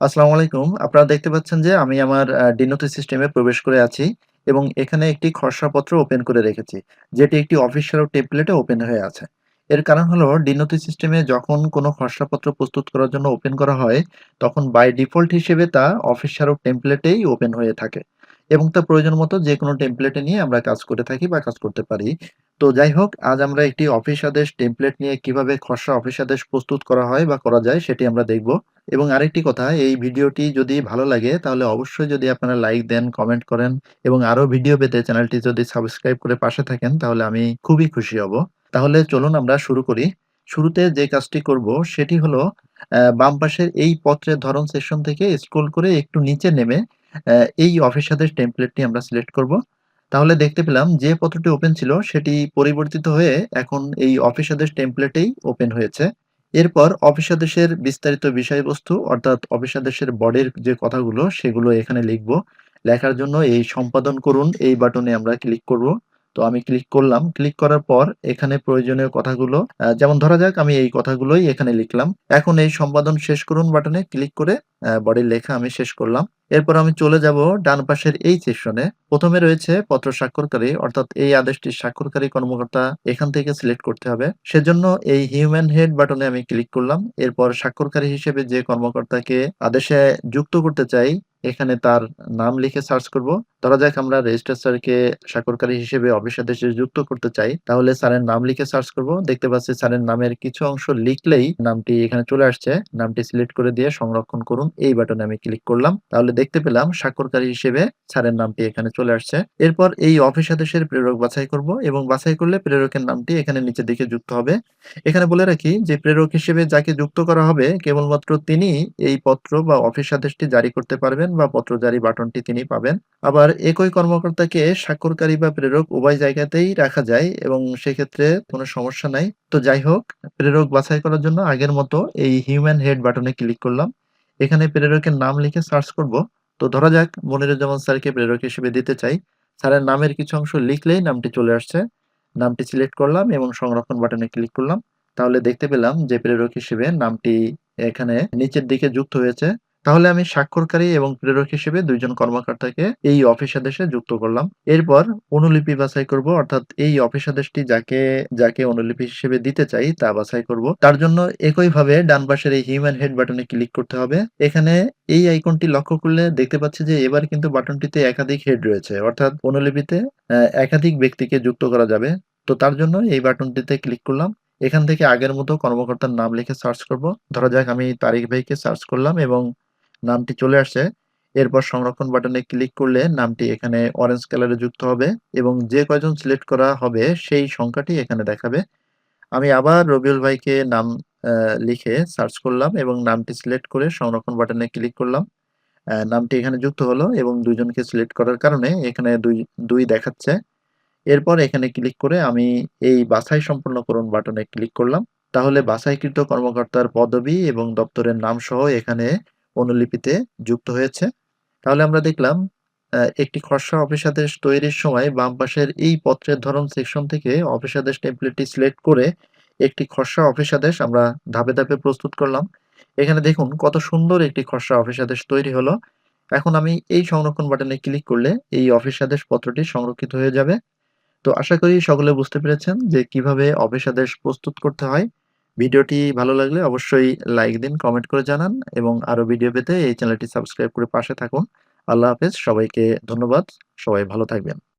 আসসালামু আলাইকুম। আপনারা দেখতে পাচ্ছেন যে আমি আমার ডিনোতে সিস্টেমে প্রবেশ করে আছি এবং এখানে একটি খসড়াপত্র ওপেন করে রেখেছি। যেটি একটি অফিস শেয়ার টেমপ্লেটে ওপেন হয়ে আছে। এর কারণ হলো ডিনোতে সিস্টেমে যখন কোনো খসড়াপত্র প্রস্তুত করার জন্য ওপেন করা হয়, তখন বাই ডিফল্ট হিসেবে তা অফিস শেয়ার টেমপ্লেটেই ওপেন হয়ে থাকে এবং তা প্রয়োজন মতো যেকোনো টেমপ্লেটে নিয়ে আমরা কাজ করে থাকি বা কাজ করতে পারি। তো যাই হোক, আজ আমরা একটি অফিস আদেশ টেমপ্লেট নিয়ে কিভাবে খসড়া অফিস আদেশ প্রস্তুত করা হয় বা করা যায় সেটি আমরা দেখব। এবং আরেকটি কথা, এই ভিডিওটি যদি ভালো লাগে তাহলে অবশ্যই যদি আপনারা লাইক দেন, কমেন্ট করেন এবং আরো ভিডিও পেতে চ্যানেলটি যদি সাবস্ক্রাইব করে পাশে থাকেন তাহলে আমি খুবই খুশি হব। তাহলে চলুন আমরা শুরু করি। শুরুতে যে কাজটি করব সেটি হলো বাম পাশের এই পত্রের ধরন সেকশন থেকে স্ক্রল করে একটু নিচে নেমে এই অফিস আদেশ টেমপ্লেটটি আমরা সিলেক্ট করব। তাহলে দেখতে পেলাম যে পত্রটি ওপেন ছিল সেটি পরিবর্তিত হয়ে এখন এই অফিস আদেশ টেমপ্লেটেই ওপেন হয়েছে। এরপর অফিস আদেশের বিস্তারিত বিষয়বস্তু অর্থাৎ অফিস আদেশের বডির যে কথাগুলো সেগুলো এখানে লিখব। লেখার জন্য এই সম্পাদন করুন এই বাটনে আমরা ক্লিক করব। তো আমি ক্লিক করলাম। ক্লিক করার পর এখানে প্রয়োজনীয় কথাগুলো যেমন ধরা যাক আমি এই কথাগুলোই এখানে লিখলাম। এখন এই সম্পাদন শেষ করুন বাটনে ক্লিক করে বডির লেখা আমি শেষ করলাম। এরপর আমি চলে যাব ডান পাশের এই সেকশনে। ১ম এ রয়েছে পত্র স্বাক্ষরকারী অর্থাৎ এই আদেশটির স্বাক্ষরকারী কর্মকর্তা এখান থেকে সিলেক্ট করতে হবে। সেজন্য এই হিউম্যান হেড বাটনে আমি ক্লিক করলাম। এরপর স্বাক্ষরকারী হিসেবে যে কর্মকর্তাকে আদেশে যুক্ত করতে চাই, এখানে তার নাম লিখে সার্চ করব। ধরা যাক আমরা রেজিস্ট্রার স্যারকে স্বাক্ষরকারী হিসেবে অফিস আদেশে যুক্ত করতে চাই। তাহলে স্যারের নাম লিখে সার্চ করব। দেখতে পাচ্ছি স্যারের নামের কিছু অংশ লিখলেই নামটি এখানে চলে আসছে। নামটি সিলেক্ট করে দিয়ে সংরক্ষণ করুন এই বাটনে আমি ক্লিক করলাম। তাহলে দেখতে পেলাম স্বাক্ষরকারী হিসেবে স্যারের নামটি এখানে চলে আসছে। এরপর এই অফিস আদেশের প্রেরক বাছাই করব এবং বাছাই করলে প্রেরকের নামটি এখানে নিচের দিকে যুক্ত হবে। এখানে বলে রাখি যে প্রেরক হিসেবে যাকে যুক্ত করা হবে কেবলমাত্র তিনিই এই পত্র বা অফিস আদেশটি জারি করতে পারবেন বা পত্র জারি বাটনটি তিনি পাবেন। আবার একই কর্মকর্তাকে স্বাক্ষরকারী বা প্রেরক উভয় জায়গাতেই রাখা যায় এবং সেক্ষেত্রে কোনো সমস্যা নাই। তো যাই হোক, প্রেরক বাছাই করার জন্য আগের মতো এই হিউম্যান হেড বাটনে ক্লিক করলাম। এখানে প্রেরকের নাম লিখে সার্চ করব। তো ধরা যাক মনিরুজ্জামান স্যারকে প্রেরক হিসেবে দিতে চাই। স্যারের নামের কিছু অংশ লিখলেই নামটি চলে আসছে। নামটি সিলেক্ট করলাম এবং সংরক্ষণ বাটনে ক্লিক করলাম। তাহলে দেখতে পেলাম যে প্রেরক হিসেবে নামটি এখানে নিচের দিকে যুক্ত হয়েছে। তাহলে আমি স্বাক্ষরকারী এবং প্রেরক হিসেবে ২ জন কর্মকর্তাকে এই অফিস আদেশে যুক্ত করলাম। এরপর অনুলিপি বাছাই করব অর্থাৎ এই অফিস আদেশটি যাকে অনুলিপি হিসেবে দিতে চাই তা বাছাই করব। তার জন্য একইভাবে ডান পাশের এই হিউম্যান হেড বাটনে ক্লিক করতে হবে। এখানে এই আইকনটি লক্ষ্য করলে দেখতে পাচ্ছি যে এবার কিন্তু বাটনটিতে একাধিক হেড রয়েছে। অর্থাৎ অনুলিপিতে একাধিক ব্যক্তিকে যুক্ত করা যাবে। তো তার জন্য এই বাটনটিতে ক্লিক করলাম। এখান থেকে আগের মতো কর্মকর্তার নাম লিখে সার্চ করব। ধরা যাক আমি তারিক ভাইকে সার্চ করলাম এবং নামটি চলে আসছে। এরপর সংরক্ষণ বাটনে ক্লিক করলে নামটি এখানে অরেঞ্জ কালারে যুক্ত হবে এবং যে কয়জন সিলেক্ট করা হবে সেই সংখ্যাটি এখানে দেখাবে। আমি আবার রবিউল ভাইকে নাম আ লিখে সার্চ করলাম এবং নামটি সিলেক্ট করে সংরক্ষণ বাটনে ক্লিক করলাম। নামটি এখানে যুক্ত হলো এবং ২ জনকে সিলেক্ট করার কারণে এখানে ২ দেখাচ্ছে। এরপর এখানে ক্লিক করে আমি এই বাছাই সম্পন্ন করুন বাটনে ক্লিক করলাম। তাহলে বাছাইকৃত কর্মকর্তার পদবি এবং দপ্তরের নাম সহ এখানে অনুলিপিতে যুক্ত হয়েছে। তাহলে আমরা দেখলাম একটি খসড়া অফিস আদেশ তৈরির সময় বাম পাশের এই পত্রের ধরন সেকশন থেকে অফিস আদেশ টেমপ্লেটটি সিলেক্ট করে একটি খসড়া অফিস আদেশ আমরা ধাপে, ধাপে প্রস্তুত করলাম। এখানে দেখুন কত সুন্দর একটি খসড়া অফিস আদেশ তৈরি হলো। এখন আমি এই সংরক্ষণ বাটনে ক্লিক করলে এই অফিস আদেশ পত্রটি সংরক্ষিত হয়ে যাবে। তো আশা করি সকলে বুঝতে পেরেছেন যে কিভাবে অফিস আদেশ প্রস্তুত করতে হয়। ভিডিওটি ভালো লাগলে অবশ্যই লাইক দিন, কমেন্ট করে জানান এবং আরো ভিডিও পেতে এই চ্যানেলটি সাবস্ক্রাইব করে পাশে থাকুন। আল্লাহ হাফেজ। সবাইকে ধন্যবাদ। সবাই ভালো থাকবেন।